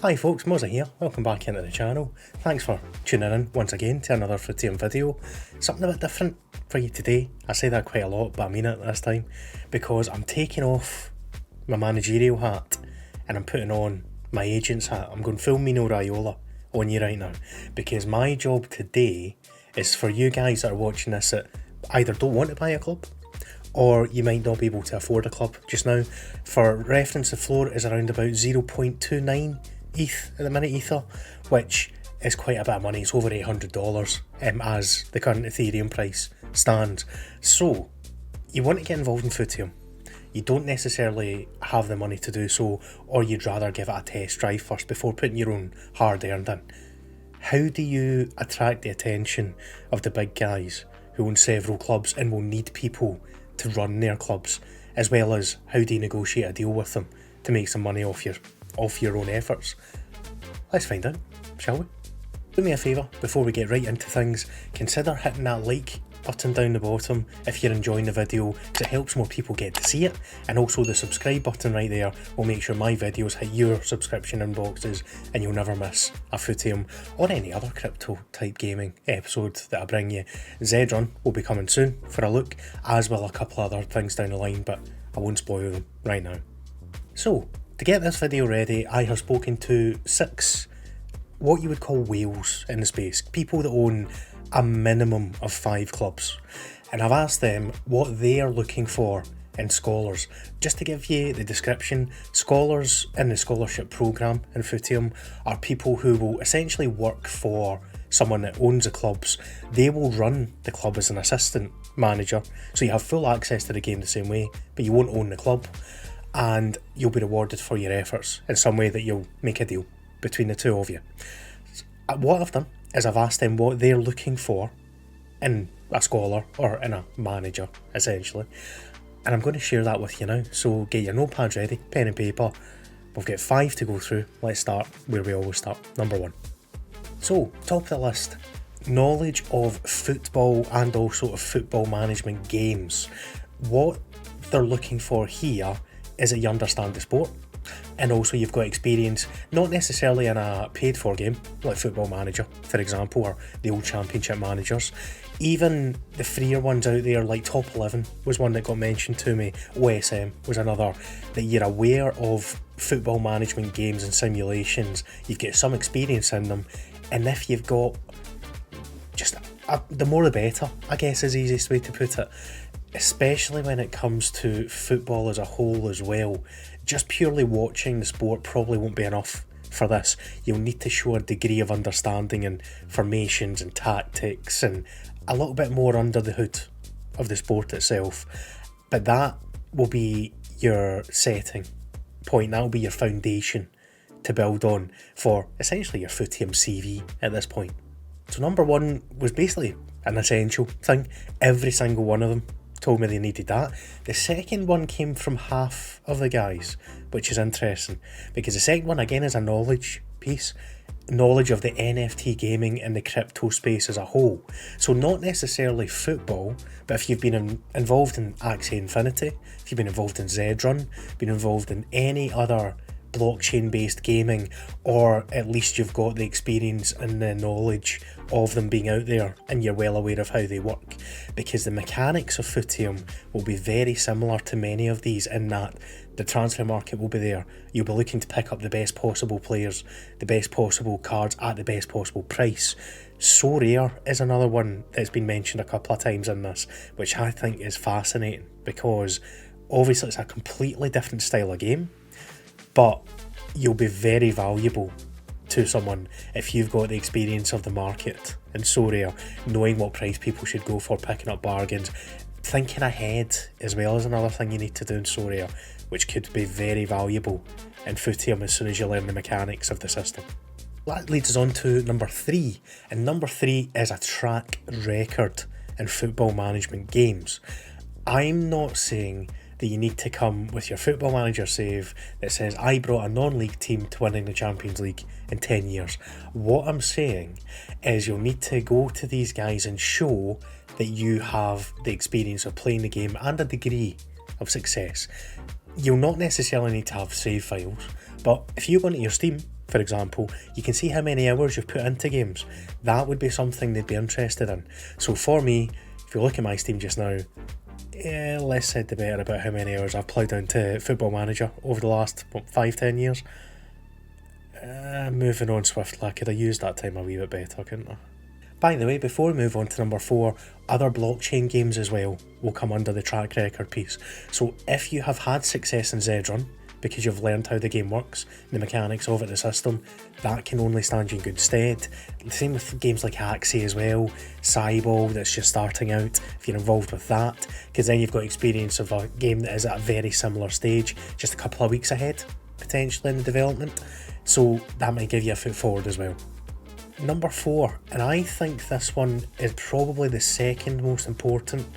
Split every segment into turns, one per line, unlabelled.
Hi folks, Mozza here, welcome back into the channel. Thanks for tuning in once again to another Footium video. Something a bit different for you today. I say that quite a lot, but I mean it this time, because I'm taking off my managerial hat and I'm putting on my agent's hat. I'm going full Mino Raiola on you right now, because my job today is for you guys that are watching this that either don't want to buy a club, or you might not be able to afford a club just now. For reference, the floor is around about 0.29 ETH at the minute, Ether, which is quite a bit of money. It's over $800 as the current Ethereum price stands. So you want to get involved in Footium. You don't necessarily have the money to do so, or you'd rather give it a test drive first before putting your own hard earned in. How do you attract the attention of the big guys who own several clubs and will need people to run their clubs, as well as how do you negotiate a deal with them to make some money off your own efforts? Let's find out, shall we? Do me a favour, before we get right into things, consider hitting that like button down the bottom if you're enjoying the video, because it helps more people get to see it, and also the subscribe button right there will make sure my videos hit your subscription inboxes and you'll never miss a Footium or any other crypto type gaming episode that I bring you. Zedrun will be coming soon for a look, as will a couple other things down the line, but I won't spoil them right now. So, to get this video ready, I have spoken to 6 what you would call whales in the space, people that own a minimum of 5 clubs, and I've asked them what they are looking for in scholars. Just to give you the description, scholars in the scholarship programme in Footium are people who will essentially work for someone that owns the clubs. They will run the club as an assistant manager, so you have full access to the game the same way, but you won't own the club, and you'll be rewarded for your efforts in some way that you'll make a deal between the two of you. What I've done is I've asked them what they're looking for in a scholar or in a manager, essentially, and I'm going to share that with you now. So get your notepads ready, pen and paper. We've got 5 to go through. Let's start where we always start. Number 1. So, top of the list, knowledge of football and also of football management games. What they're looking for here is that you understand the sport, and also you've got experience, not necessarily in a paid for game like Football Manager, for example, or the old Championship managers. Even the freer ones out there, like Top 11 was one that got mentioned to me, OSM was another, that you're aware of football management games and simulations, you've got some experience in them, and if you've got just the more the better, I guess is the easiest way to put it, especially when it comes to football as a whole as well. Just purely watching the sport probably won't be enough for this. You'll need to show a degree of understanding and formations and tactics and a little bit more under the hood of the sport itself. But that will be your setting point, that will be your foundation to build on for essentially your Footium CV at this point. So number 1 was basically an essential thing. Every single one of them told me they needed that. The second one came from half of the guys, which is interesting, because the second one again is a knowledge piece, knowledge of the NFT gaming and the crypto space as a whole. So not necessarily football, but if you've been involved in Axie Infinity, if you've been involved in Zedrun, been involved in any other blockchain based gaming, or at least you've got the experience and the knowledge of them being out there and you're well aware of how they work, because the mechanics of Footium will be very similar to many of these in that the transfer market will be there. You'll be looking to pick up the best possible players, the best possible cards at the best possible price. So Rare is another one that's been mentioned a couple of times in this, which I think is fascinating, because obviously it's a completely different style of game, but you'll be very valuable to someone if you've got the experience of the market and So Rare, knowing what price people should go for, picking up bargains, thinking ahead as well is another thing you need to do in So Rare, which could be very valuable in Footium as soon as you learn the mechanics of the system. That leads us on to number 3, and number 3 is a track record in football management games. I'm not saying that you need to come with your Football Manager save that says I brought a non-league team to winning the Champions League in 10 years. What I'm saying is you'll need to go to these guys and show that you have the experience of playing the game and a degree of success. You'll not necessarily need to have save files, but if you go into your Steam for example, you can see how many hours you've put into games. That would be something they'd be interested in. So for me, if you look at my Steam just now, less said the better about how many hours I've ploughed into Football Manager over the last 5-10 years. Moving on swiftly, I could have used that time a wee bit better, couldn't I? By the way, before we move on to number 4, other blockchain games as well will come under the track record piece. So if you have had success in Zedrun, because you've learned how the game works, the mechanics of it, the system, that can only stand you in good stead. The same with games like Axie as well, Cyball that's just starting out, if you're involved with that, because then you've got experience of a game that is at a very similar stage, just a couple of weeks ahead, potentially in the development, so that might give you a foot forward as well. Number 4, and I think this one is probably the second most important,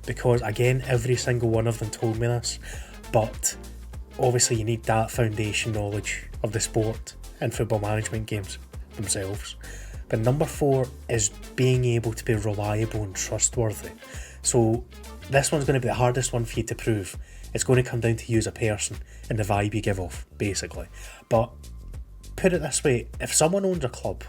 because again, every single one of them told me this, but obviously you need that foundation knowledge of the sport and football management games themselves. But number 4 is being able to be reliable and trustworthy. So this one's going to be the hardest one for you to prove. It's going to come down to you as a person and the vibe you give off, basically. But put it this way, if someone owns a club,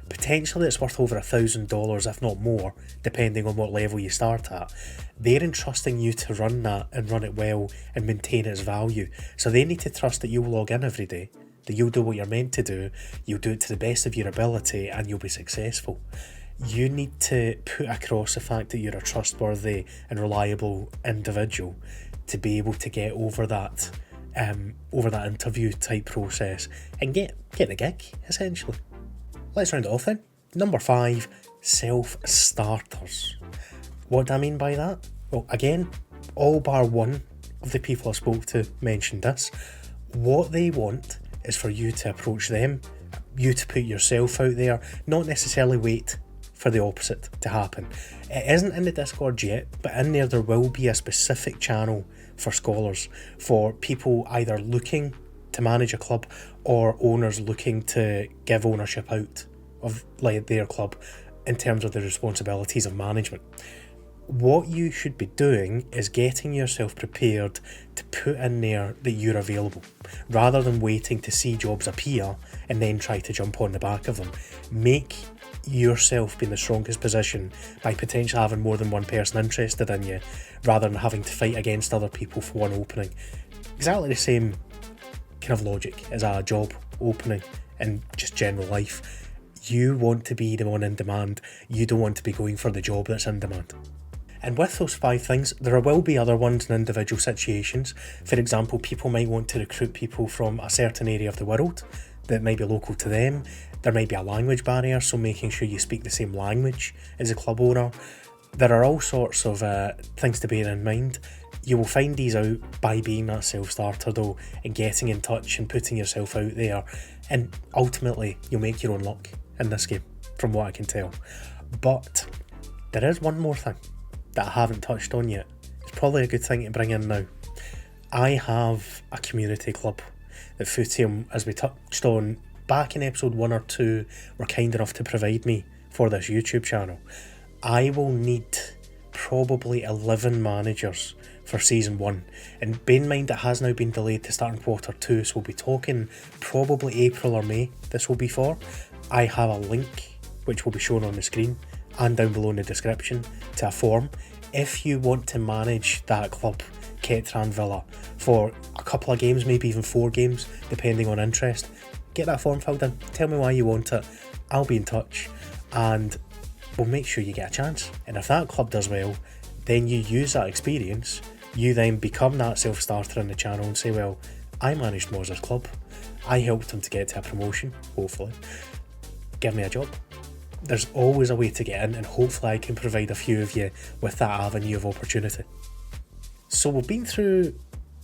potentially it's worth over $1,000, if not more, depending on what level you start at. They're entrusting you to run that and run it well and maintain its value. So they need to trust that you'll log in every day, that you'll do what you're meant to do, you'll do it to the best of your ability, and you'll be successful. You need to put across the fact that you're a trustworthy and reliable individual to be able to get over that interview type process and get the gig, essentially. Let's round it off then. Number 5, self-starters. What do I mean by that? Well, again, all bar one of the people I spoke to mentioned this. What they want is for you to approach them, you to put yourself out there, not necessarily wait for the opposite to happen. It isn't in the Discord yet, but in there will be a specific channel for scholars, for people either looking to manage a club or owners looking to give ownership out of like their club in terms of the responsibilities of management. What you should be doing is getting yourself prepared to put in there that you're available, rather than waiting to see jobs appear and then try to jump on the back of them. Make yourself be in the strongest position by potentially having more than one person interested in you, rather than having to fight against other people for one opening. Exactly the same kind of logic as a job opening in just general life. You want to be the one in demand. You don't want to be going for the job that's in demand. And with those 5 things, there will be other ones in individual situations. For example, people might want to recruit people from a certain area of the world that might be local to them. There might be a language barrier, so making sure you speak the same language as a club owner. There are all sorts of things to bear in mind. You will find these out by being that self-starter though, and getting in touch and putting yourself out there. And ultimately, you'll make your own luck in this game, from what I can tell. But there is one more thing that I haven't touched on yet. It's probably a good thing to bring in now. I have a community club that Footium, as we touched on back in episode 1 or 2, were kind enough to provide me for this YouTube channel. I will need probably 11 managers for season 1, and bear in mind it has now been delayed to start in quarter 2, so we'll be talking probably April or May this will be for. I have a link which will be shown on the screen and down below in the description to a form. If you want to manage that club, Ketran Villa, for a couple of games, maybe even 4 games, depending on interest, get that form filled in, tell me why you want it, I'll be in touch and we'll make sure you get a chance. And if that club does well, then you use that experience, you then become that self-starter in the channel and say, well, I managed Moz's club, I helped him to get to a promotion, hopefully, give me a job. There's always a way to get in, and hopefully I can provide a few of you with that avenue of opportunity. So we've been through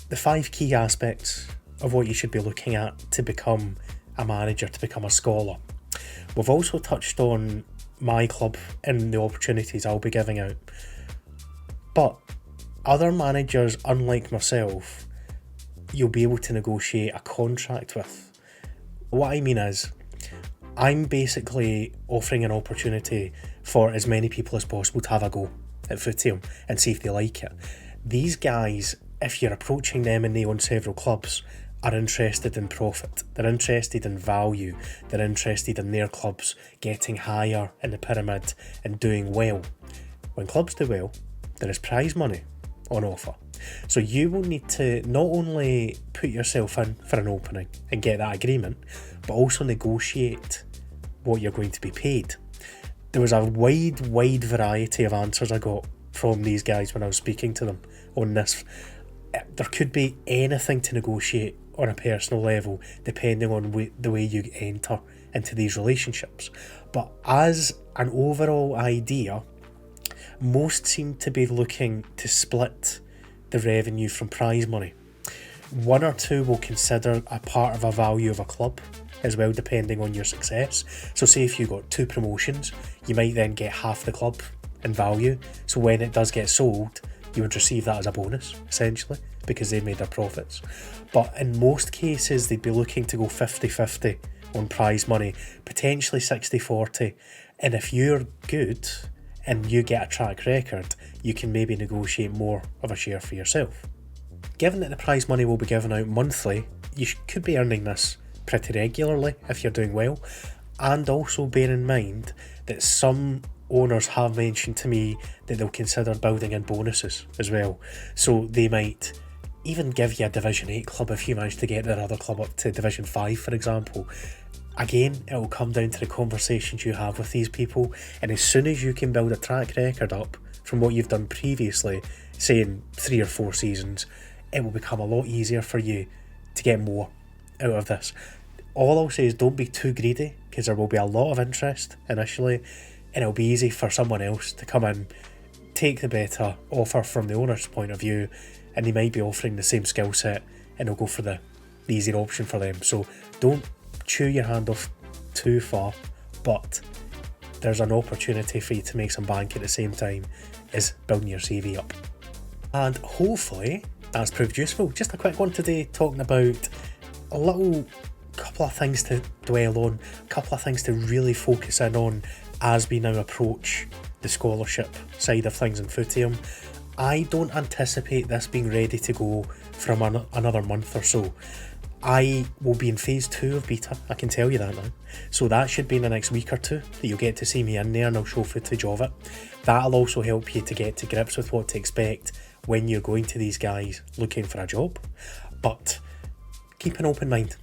the 5 key aspects of what you should be looking at to become a manager, to become a scholar. We've also touched on my club and the opportunities I'll be giving out. But other managers, unlike myself, you'll be able to negotiate a contract with. What I mean is, I'm basically offering an opportunity for as many people as possible to have a go at Footium and see if they like it. These guys, if you're approaching them and they own several clubs, are interested in profit, they're interested in value, they're interested in their clubs getting higher in the pyramid and doing well. When clubs do well, there is prize money on offer. So you will need to not only put yourself in for an opening and get that agreement, but also negotiate what you're going to be paid. There was a wide variety of answers I got from these guys when I was speaking to them on this. There could be anything to negotiate on a personal level depending on the way you enter into these relationships. But as an overall idea, most seem to be looking to split the revenue from prize money. One or two will consider a part of a value of a club as well, depending on your success. So say if you got 2 promotions, you might then get half the club in value. So when it does get sold, you would receive that as a bonus, essentially, because they made their profits. But in most cases, they'd be looking to go 50-50 on prize money, potentially 60-40. And if you're good and you get a track record, you can maybe negotiate more of a share for yourself. Given that the prize money will be given out monthly, you could be earning this pretty regularly if you're doing well. And also bear in mind that some owners have mentioned to me that they'll consider building in bonuses as well. So they might even give you a Division 8 club if you manage to get their other club up to Division 5, for example. Again, it will come down to the conversations you have with these people, and as soon as you can build a track record up from what you've done previously, say in 3 or 4 seasons, it will become a lot easier for you to get more out of this. All I'll say is don't be too greedy, because there will be a lot of interest initially, and it'll be easy for someone else to come in, take the better offer from the owner's point of view, and they might be offering the same skill set, and they'll go for the easier option for them. So don't chew your hand off too far, but there's an opportunity for you to make some bank at the same time as building your CV up. And hopefully that's proved useful. Just a quick one today, talking about a little couple of things to dwell on, a couple of things to really focus in on as we now approach the scholarship side of things in Footium. I don't anticipate this being ready to go from another month or so. I will be in phase 2 of beta, I can tell you that now. So that should be in the next week or 2 that you'll get to see me in there, and I'll show footage of it. That'll also help you to get to grips with what to expect when you're going to these guys looking for a job. But keep an open mind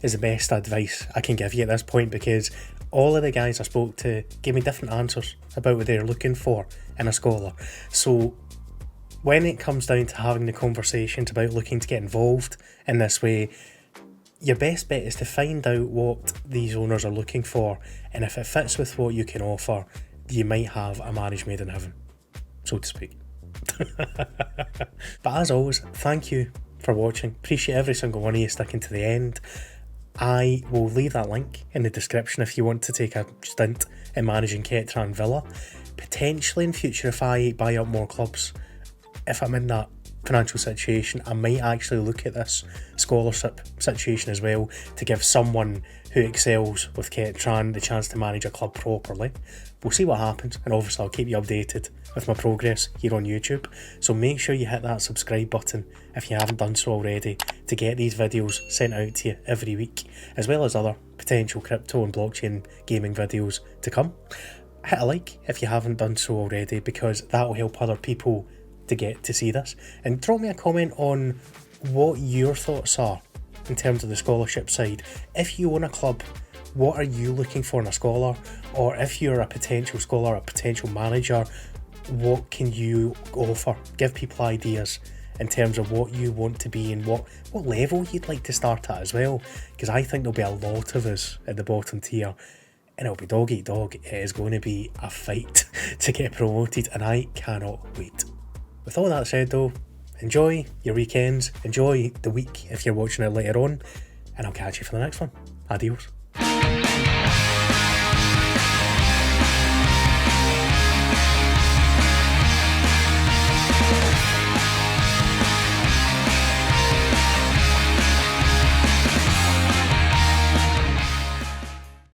is the best advice I can give you at this point, because all of the guys I spoke to gave me different answers about what they're looking for in a scholar. So when it comes down to having the conversations about looking to get involved in this way, your best bet is to find out what these owners are looking for, and if it fits with what you can offer, you might have a marriage made in heaven, so to speak. But as always, thank you for watching. Appreciate every single one of you sticking to the end. I will leave that link in the description if you want to take a stint in managing Ketran Villa. Potentially in future, if I buy up more clubs, if I'm in that financial situation, I might actually look at this scholarship situation as well, to give someone who excels with Ketran the chance to manage a club properly. We'll see what happens, and obviously I'll keep you updated with my progress here on YouTube. So make sure you hit that subscribe button if you haven't done so already, to get these videos sent out to you every week, as well as other potential crypto and blockchain gaming videos to come. Hit a like if you haven't done so already, because that will help other people to get to see this. And drop me a comment on what your thoughts are in terms of the scholarship side. If you own a club, what are you looking for in a scholar? Or if you're a potential scholar, a potential manager, what can you offer? Give people ideas in terms of what you want to be and what level you'd like to start at as well, because I think there'll be a lot of us at the bottom tier, and it'll be dog eat dog. It is going to be a fight to get promoted, and I cannot wait. With all that said though, enjoy your weekends, enjoy the week if you're watching it later on, and I'll catch you for the next one. Adios.